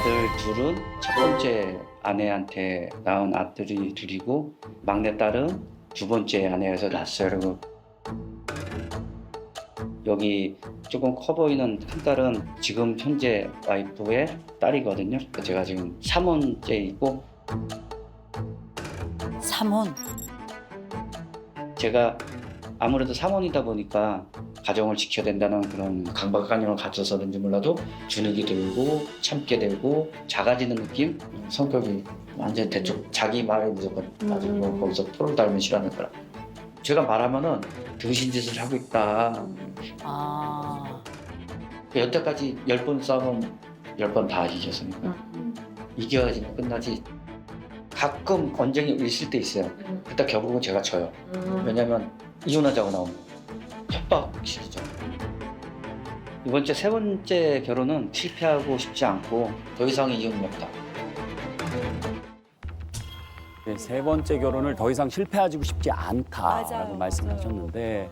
아들 둘은 첫 번째 아내한테 낳은 아들이 둘이고 막내 딸은 두 번째 아내에서 낳았어요. 그리고 여기 조금 커 보이는 큰 딸은 지금 현재 와이프의 딸이거든요. 제가 지금 3원째이고 삼혼. 제가 아무래도 3원이다 보니까 가정을 지켜야 된다는 그런 강박관념을 가져서는지 몰라도 주눅이 들고 참게 되고 작아지는 느낌? 성격이 완전 대충 자기 말에 무조건 따지고 거기서 토를 달면 싫어하는 거라. 제가 말하면은 등신 짓을 하고 있다. 아. 여태까지 10번 싸우면 10번 다 이겼으니까 이겨야지 끝나지. 가끔 언쟁이 있을 때 있어요. 그때 결국은 제가 져요. 왜냐면 이혼하자고 나오면 협박식이죠. 이번 주 세 번째 결혼은 실패하고 싶지 않고 더 이상의 이혼이 없다. 네, 세 번째 결혼을 더 이상 실패하고 싶지 않다라고 맞아요, 말씀하셨는데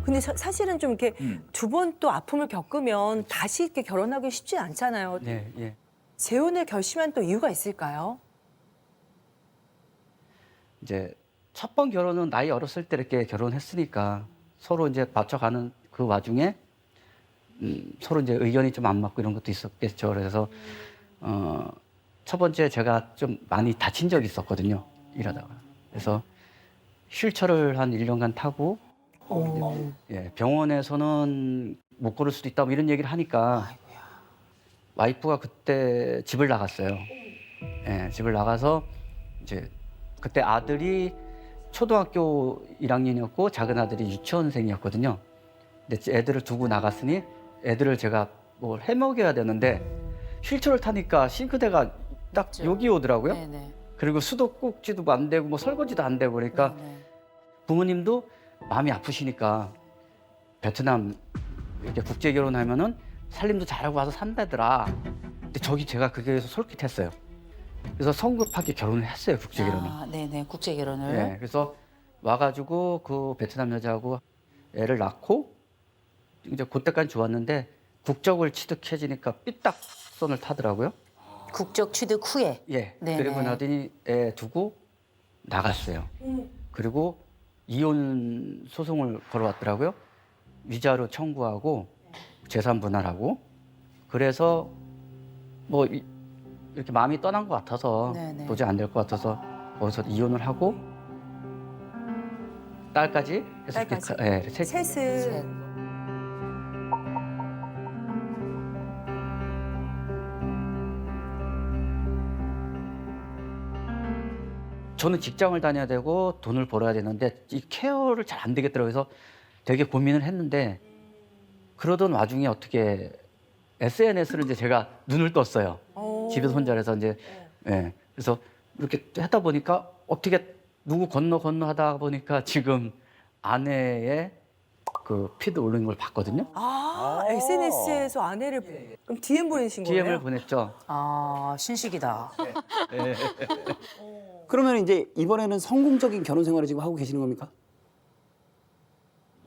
근데 사실은 좀 이렇게 두 번 또 아픔을 겪으면 다시 이렇게 결혼하기 쉽지 않잖아요. 네, 예. 재혼을 결심한 또 이유가 있을까요? 이제 첫 번 결혼은 나이 어렸을 때 이렇게 결혼했으니까 서로 이제 맞춰가는 그 와중에 서로 이제 의견이 좀 안 맞고 이런 것도 있었겠죠. 그래서 첫 번째 제가 좀 많이 다친 적이 있었거든요. 일하다가. 그래서 휠체어를 한 1년간 타고 예, 병원에서는 못 걸을 수도 있다 뭐 이런 얘기를 하니까 와이프가 그때 집을 나갔어요. 예, 집을 나가서 이제 그때 아들이 초등학교 1학년이었고 작은 아들이 유치원생이었거든요. 근데 애들을 두고 나갔으니 애들을 제가 뭘 해먹여야 되는데 휠체어를 타니까 싱크대가 딱 여기 오더라고요. 네네. 그리고 수도꼭지도 안 되고 뭐 설거지도 안 되고 그러니까 네네. 부모님도 마음이 아프시니까 베트남 이렇게 국제 결혼하면은 살림도 잘하고 와서 산다더라. 근데 제가 그게서 솔깃했어요. 그래서 성급하게 결혼을 했어요, 국제 결혼을. 아, 네네. 국제 결혼을. 네, 그래서 와가지고 그 베트남 여자하고 애를 낳고 이제 그때까지 좋았는데 국적을 취득해지니까 삐딱선을 타더라고요. 국적 취득 후에. 예. 네네. 그리고 나더니 애 두고 나갔어요. 그리고 이혼 소송을 걸어왔더라고요. 위자료 청구하고 재산 분할하고. 그래서 뭐 이렇게 마음이 떠난 것 같아서 네네. 도저히 안 될 것 같아서 거기서 이혼을 하고 딸까지 해서 딸까지. 예, 셋. 셋. 셋은 저는 직장을 다녀야 되고 돈을 벌어야 되는데 이 케어를 잘 안 되겠더라고요. 그래서 되게 고민을 했는데 그러던 와중에 어떻게 SNS를 이제 제가 눈을 떴어요. 집에서 혼자 해서 이제 예. 그래서 이렇게 하다 보니까 어떻게 누구 건너 하다 보니까 지금 아내의 그 피드 올린 걸 봤거든요. SNS에서 아내를 그럼 DM 보내신 거예요? DM을 보냈죠. 아, 신식이다. 그러면 이제 이번에는 성공적인 결혼 생활을 지금 하고 계시는 겁니까?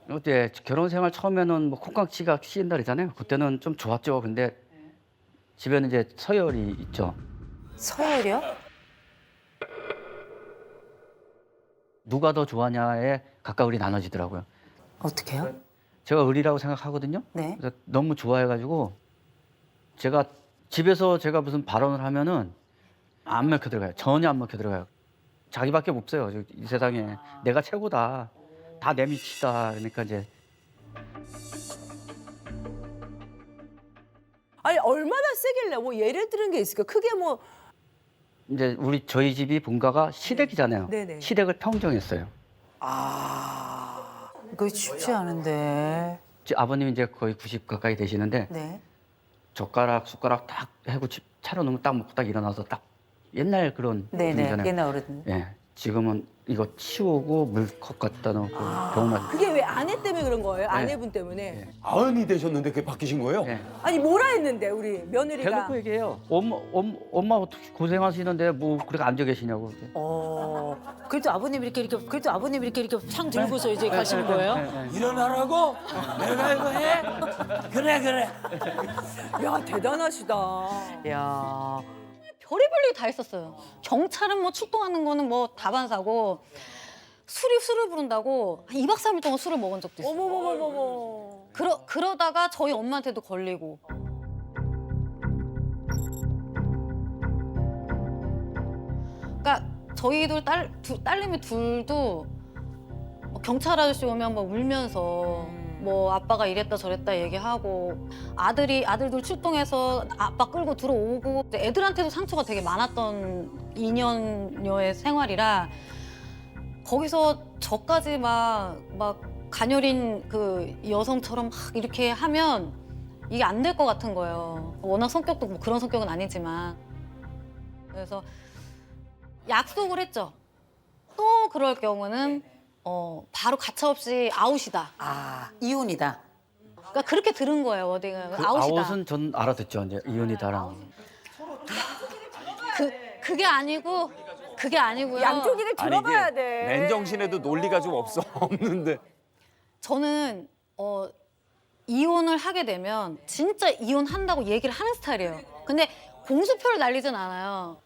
어때 결혼 생활 처음에는 뭐 콩깍지가 씌인다 그러잖아요. 그때는 좀 좋았죠. 근데 집에는 이제 서열이 있죠. 서열이요? 누가 더 좋아하냐에 가까울이 나눠지더라고요. 어떻게요? 제가 의리라고 생각하거든요. 네. 그래서 너무 좋아해가지고 제가 집에서 제가 무슨 발언을 하면은 안 먹혀 들어가요. 전혀 안 먹혀 들어가요. 자기밖에 없어요. 이 세상에 내가 최고다. 다 내 밑이다. 그러니까 이제 아니 얼마나 세길래 뭐 예를 들은 게 있을까? 크게 뭐 이제 저희 집이 본가가 시댁이잖아요. 네네. 시댁을 평정했어요. 아, 그거 쉽지 않은데. 아버님이 이제 거의 90 가까이 되시는데 네. 젓가락 숟가락 딱 해고 차려놓으면 딱 먹고 딱 일어나서 딱 옛날 그런 네네. 분이잖아요. 옛날 어른. 예. 지금은 이거 치우고 물컵 갖다 놓고 병원 그게 왜 아내 때문에 그런 거예요? 네. 아내분 때문에? 아흔이 되셨는데 그게 바뀌신 거예요? 네. 아니 뭐라 했는데 우리 며느리가? 대놓고 얘기해요. 엄마 어떻게 고생하시는데 뭐 그렇게 앉아 계시냐고. 이렇게. 그래도 아버님 이렇게 그래도 아버님 이렇게 창 들고서 이제 가시는 거예요? 일어나라고? 내가 이거 해? 그래 그래. 야 대단하시다. 야. 별의별 일 다 했었어요. 경찰은 뭐 출동하는 거는 뭐 다반사고 술을 부른다고 한 2박 3일 동안 술을 먹은 적도 있어요. 어머머머머머. 그러다가 저희 엄마한테도 걸리고. 그러니까 저희들 딸내미 둘도 뭐 경찰 아저씨 오면 뭐 울면서 뭐 아빠가 이랬다 저랬다 얘기하고 아들들 출동해서 아빠 끌고 들어오고 애들한테도 상처가 되게 많았던 2년여의 생활이라 거기서 저까지 막 가녀린 그 여성처럼 막 이렇게 하면 이게 안 될 것 같은 거예요. 워낙 성격도 뭐 그런 성격은 아니지만. 그래서 약속을 했죠. 또 그럴 경우는 바로 가차없이 아웃이다. 아, 이혼이다. 그러니까 그렇게 들은 거예요, 워딩은. 그 아웃이다. 아웃은 전 알아듣죠. 이제 이혼이다랑. 그게 아니고요. 양쪽 얘기를 아니 들어봐야 이게 돼. 맨정신에도 논리가 좀 없는데. 저는 이혼을 하게 되면 진짜 이혼한다고 얘기를 하는 스타일이에요. 근데 공수표를 날리진 않아요.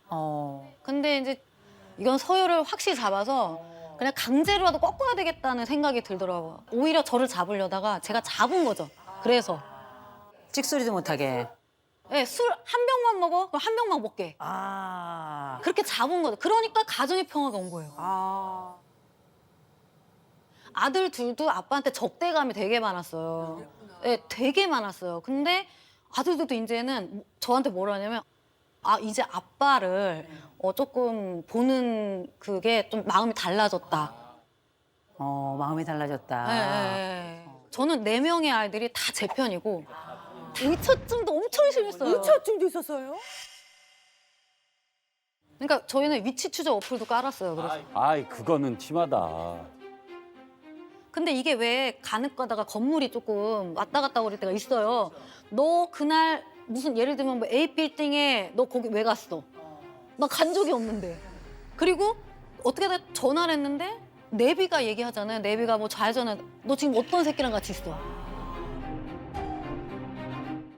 근데 이제 이건 서열을 확실히 잡아서 그냥 강제로라도 꺾어야 되겠다는 생각이 들더라고요. 오히려 저를 잡으려다가 제가 잡은 거죠. 그래서 찍소리도 못하게. 네, 술 한 병만 먹어? 그럼 한 병만 먹게. 아. 그렇게 잡은 거죠. 그러니까 가정의 평화가 온 거예요. 아. 아들 둘도 아빠한테 적대감이 되게 많았어요. 네, 되게 많았어요. 근데 아들들도 이제는 저한테 뭐라 하냐면 이제 아빠를 조금 보는 그게 좀 마음이 달라졌다. 마음이 달라졌다. 네. 저는 4명의 아이들이 다 제 편이고 의처증도 엄청 심했어요. 의처증도 있었어요? 그러니까 저희는 위치 추적 어플도 깔았어요. 그래서. 아이 그거는 심하다. 근데 이게 왜 간혹 가다가 건물이 조금 왔다 갔다 거릴 때가 있어요. 너 그날 무슨 예를 들면 뭐 A 빌딩에 너 거기 왜 갔어? 나 간 적이 없는데. 그리고 어떻게 다 전화를 했는데 내비가 얘기하잖아요. 내비가 뭐 좌회전에 너 지금 어떤 새끼랑 같이 있어?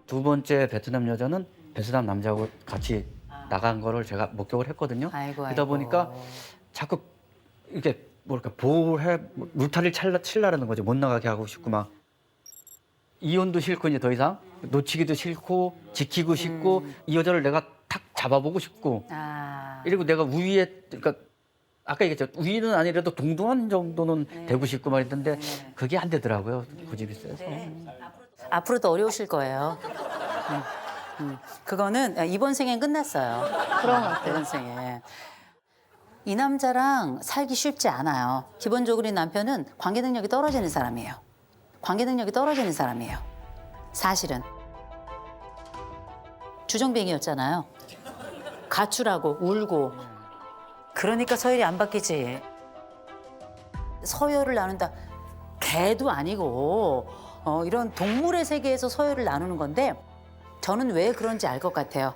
두 번째 베트남 여자는 베트남 남자하고 같이 나간 거를 제가 목격을 했거든요. 아이고, 그러다 아이고. 보니까 자꾸 이렇게 뭐랄까 물타리를 칠라라는 거죠. 못 나가게 하고 싶고 막 이혼도 싫고 이제 더 이상 놓치기도 싫고 지키고 싶고 이 여자를 내가 탁 잡아보고 싶고 아. 그리고 내가 우위에 그러니까 아까 얘기했죠. 우위는 아니라도 동등한 정도는 되고 싶고 말했는데 그게 안 되더라고요. 고집이 세서. 앞으로도 어려우실 거예요. 그거는 이번 생엔 끝났어요. 그런 것 같아요. 이번 생에. 이 남자랑 살기 쉽지 않아요. 기본적으로 이 남편은 관계 능력이 떨어지는 사람이에요. 관계 능력이 떨어지는 사람이에요. 사실은. 주정뱅이였잖아요. 가출하고 울고. 그러니까 서열이 안 바뀌지. 서열을 나눈다. 개도 아니고 이런 동물의 세계에서 서열을 나누는 건데 저는 왜 그런지 알 것 같아요.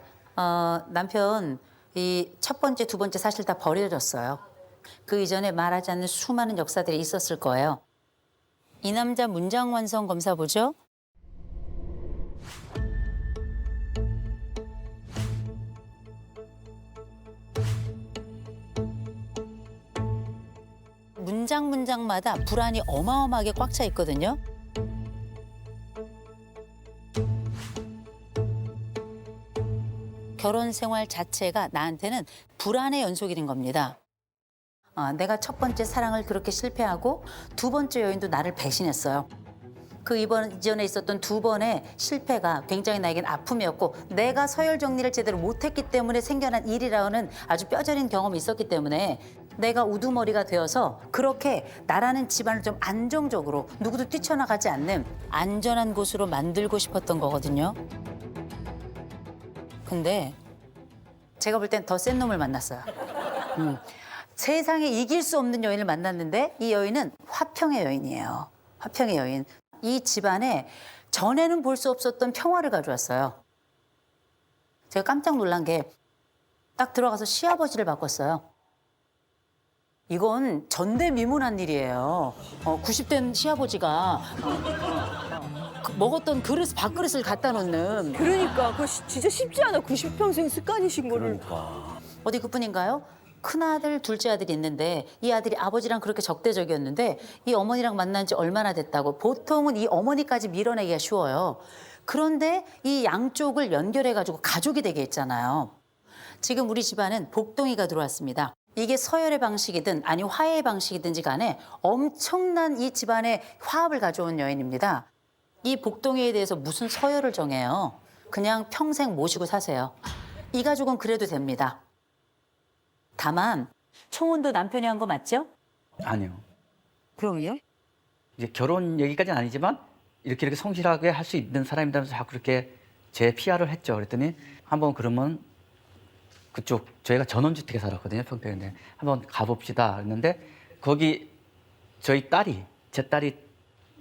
남편 이 첫 번째, 두 번째 사실 다 버려졌어요. 그 이전에 말하지 않는 수많은 역사들이 있었을 거예요. 이 남자 문장 완성 검사 보죠. 문장마다 불안이 어마어마하게 꽉 차 있거든요. 결혼 생활 자체가 나한테는 불안의 연속이 된 겁니다. 내가 첫 번째 사랑을 그렇게 실패하고 두 번째 여인도 나를 배신했어요. 그 이전에 있었던 두 번의 실패가 굉장히 나에겐 아픔이었고 내가 서열 정리를 제대로 못했기 때문에 생겨난 일이라는 아주 뼈저린 경험이 있었기 때문에 내가 우두머리가 되어서 그렇게 나라는 집안을 좀 안정적으로 누구도 뛰쳐나가지 않는 안전한 곳으로 만들고 싶었던 거거든요. 근데 제가 볼 땐 더 센 놈을 만났어요. 세상에 이길 수 없는 여인을 만났는데 이 여인은 화평의 여인이에요. 화평의 여인. 이 집안에 전에는 볼 수 없었던 평화를 가져왔어요. 제가 깜짝 놀란 게 딱 들어가서 시아버지를 바꿨어요. 이건 전대미문한 일이에요. 90된 시아버지가 먹었던 그릇, 밥그릇을 갖다 놓는. 그러니까 그거 진짜 쉽지 않아. 90평생 습관이신 거를. 그러니까. 어디 그뿐인가요? 큰아들, 둘째 아들이 있는데 이 아들이 아버지랑 그렇게 적대적이었는데 이 어머니랑 만난 지 얼마나 됐다고. 보통은 이 어머니까지 밀어내기가 쉬워요. 그런데 이 양쪽을 연결해가지고 가족이 되게 했잖아요. 지금 우리 집안은 복동이가 들어왔습니다. 이게 서열의 방식이든 아니 화해의 방식이든지 간에 엄청난 이 집안의 화합을 가져온 여인입니다. 이 복동이에 대해서 무슨 서열을 정해요. 그냥 평생 모시고 사세요. 이 가족은 그래도 됩니다. 다만 총혼도 남편이 한 거 맞죠? 아니요. 그럼요? 이제 결혼 얘기까지는 아니지만 이렇게 성실하게 할 수 있는 사람이라면서 자꾸 그렇게 제 PR을 했죠. 그랬더니 한번 그러면 그쪽 저희가 전원주택에 살았거든요. 평택에. 한번 가봅시다 했는데 거기 저희 딸이 제 딸이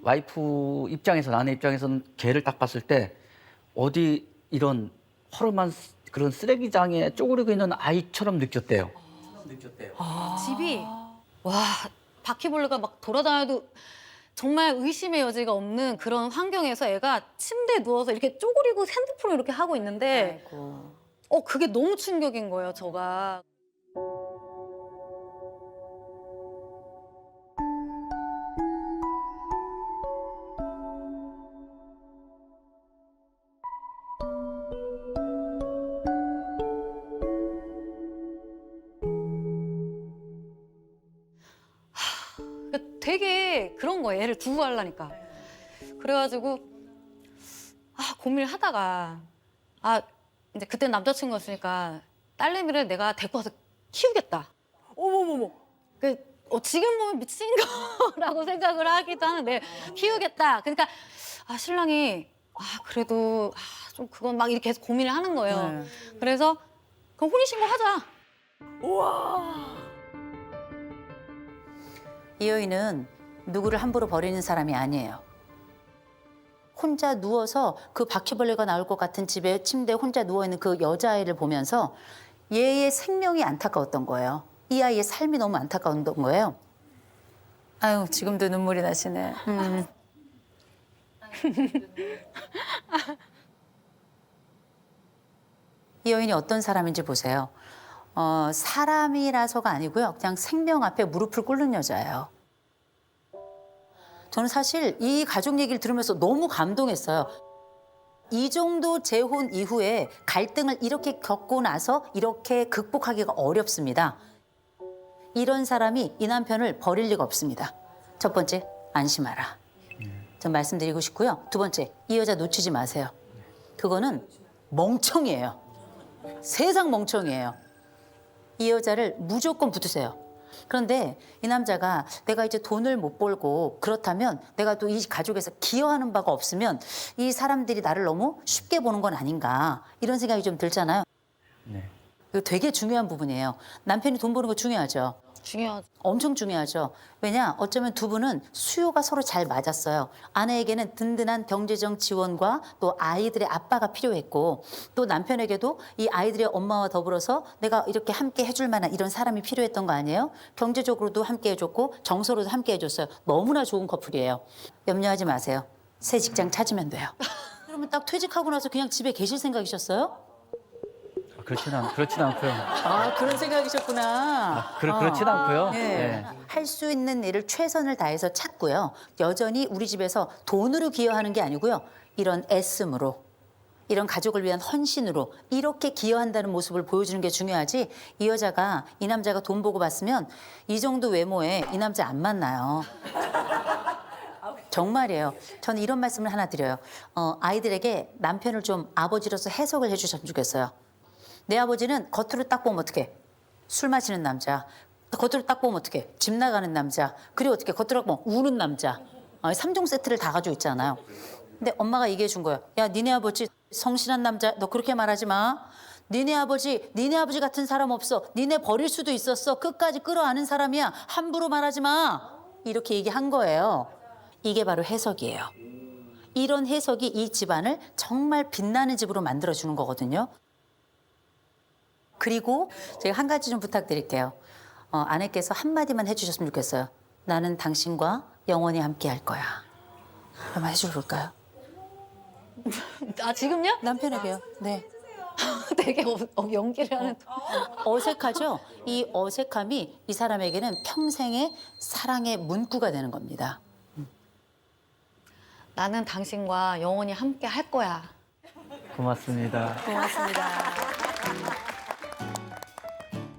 와이프 입장에서 아내 입장에서는 걔를 딱 봤을 때 어디 이런 허름한 그런 쓰레기장에 쪼그리고 있는 아이처럼 느꼈대요. 집이 와 바퀴벌레가 막 돌아다녀도 정말 의심의 여지가 없는 그런 환경에서 애가 침대에 누워서 이렇게 쪼그리고 핸드폰을 이렇게 하고 있는데 아이고. 그게 너무 충격인 거예요, 저가. 그러니까 되게 그런 거예요, 애를 두고 가려니까. 그래가지고 고민을 하다가 이제 그때 남자친구였으니까 딸내미를 내가 데리고 와서 키우겠다. 어머머머. 지금 보면 미친 거라고 생각을 하기도 하는데 키우겠다. 그러니까 신랑이 그래도 좀 그건 막 이렇게 계속 고민을 하는 거예요. 네. 그래서 그럼 혼인신고 하자. 우와. 이 여인은 누구를 함부로 버리는 사람이 아니에요. 혼자 누워서 그 바퀴벌레가 나올 것 같은 집에 침대에 혼자 누워있는 그 여자아이를 보면서 얘의 생명이 안타까웠던 거예요. 이 아이의 삶이 너무 안타까웠던 거예요. 아유, 지금도 눈물이 나시네. 이 여인이 어떤 사람인지 보세요. 사람이라서가 아니고요. 그냥 생명 앞에 무릎을 꿇는 여자예요. 저는 사실 이 가족 얘기를 들으면서 너무 감동했어요. 이 정도 재혼 이후에 갈등을 이렇게 겪고 나서 이렇게 극복하기가 어렵습니다. 이런 사람이 이 남편을 버릴 리가 없습니다. 첫 번째, 안심하라. 전 말씀드리고 싶고요. 두 번째, 이 여자 놓치지 마세요. 그거는 멍청이에요. 세상 멍청이에요. 이 여자를 무조건 붙으세요. 그런데 이 남자가 내가 이제 돈을 못 벌고 그렇다면 내가 또 이 가족에서 기여하는 바가 없으면 이 사람들이 나를 너무 쉽게 보는 건 아닌가 이런 생각이 좀 들잖아요. 네. 이거 되게 중요한 부분이에요. 남편이 돈 버는 거 중요하죠. 중요하죠. 엄청 중요하죠. 왜냐? 어쩌면 두 분은 수요가 서로 잘 맞았어요. 아내에게는 든든한 경제적 지원과 또 아이들의 아빠가 필요했고 또 남편에게도 이 아이들의 엄마와 더불어서 내가 이렇게 함께 해줄 만한 이런 사람이 필요했던 거 아니에요? 경제적으로도 함께 해줬고 정서로도 함께 해줬어요. 너무나 좋은 커플이에요. 염려하지 마세요. 새 직장 찾으면 돼요. 그러면 딱 퇴직하고 나서 그냥 집에 계실 생각이셨어요? 그렇진 않고요. 그런 생각이셨구나. 그렇진 않고요. 네. 네. 할 수 있는 일을 최선을 다해서 찾고요. 여전히 우리 집에서 돈으로 기여하는 게 아니고요. 이런 애씀으로, 이런 가족을 위한 헌신으로 이렇게 기여한다는 모습을 보여주는 게 중요하지. 이 여자가, 이 남자가 돈 보고 봤으면 이 정도 외모에 이 남자 안 만나요. 정말이에요. 저는 이런 말씀을 하나 드려요. 아이들에게 남편을 좀 아버지로서 해석을 해주셨으면 좋겠어요. 내 아버지는 겉으로 딱 보면 어떡해? 술 마시는 남자. 겉으로 딱 보면 어떡해? 집 나가는 남자. 그리고 어떻게 겉으로 보면 우는 남자. 3종 세트를 다 가지고 있잖아요. 근데 엄마가 얘기해 준 거예요. 야, 니네 아버지 성실한 남자. 너 그렇게 말하지 마. 니네 아버지 같은 사람 없어. 니네 버릴 수도 있었어. 끝까지 끌어안은 사람이야. 함부로 말하지 마. 이렇게 얘기한 거예요. 이게 바로 해석이에요. 이런 해석이 이 집안을 정말 빛나는 집으로 만들어주는 거거든요. 그리고 제가 한 가지 좀 부탁드릴게요. 아내께서 한마디만 해주셨으면 좋겠어요. 나는 당신과 영원히 함께 할 거야. 한번 해줄까요? 아 지금요? 남편에게요. 네. 되게 연기를 하는. 어색하죠? 이 어색함이 이 사람에게는 평생의 사랑의 문구가 되는 겁니다. 나는 당신과 영원히 함께 할 거야. 고맙습니다. 고맙습니다.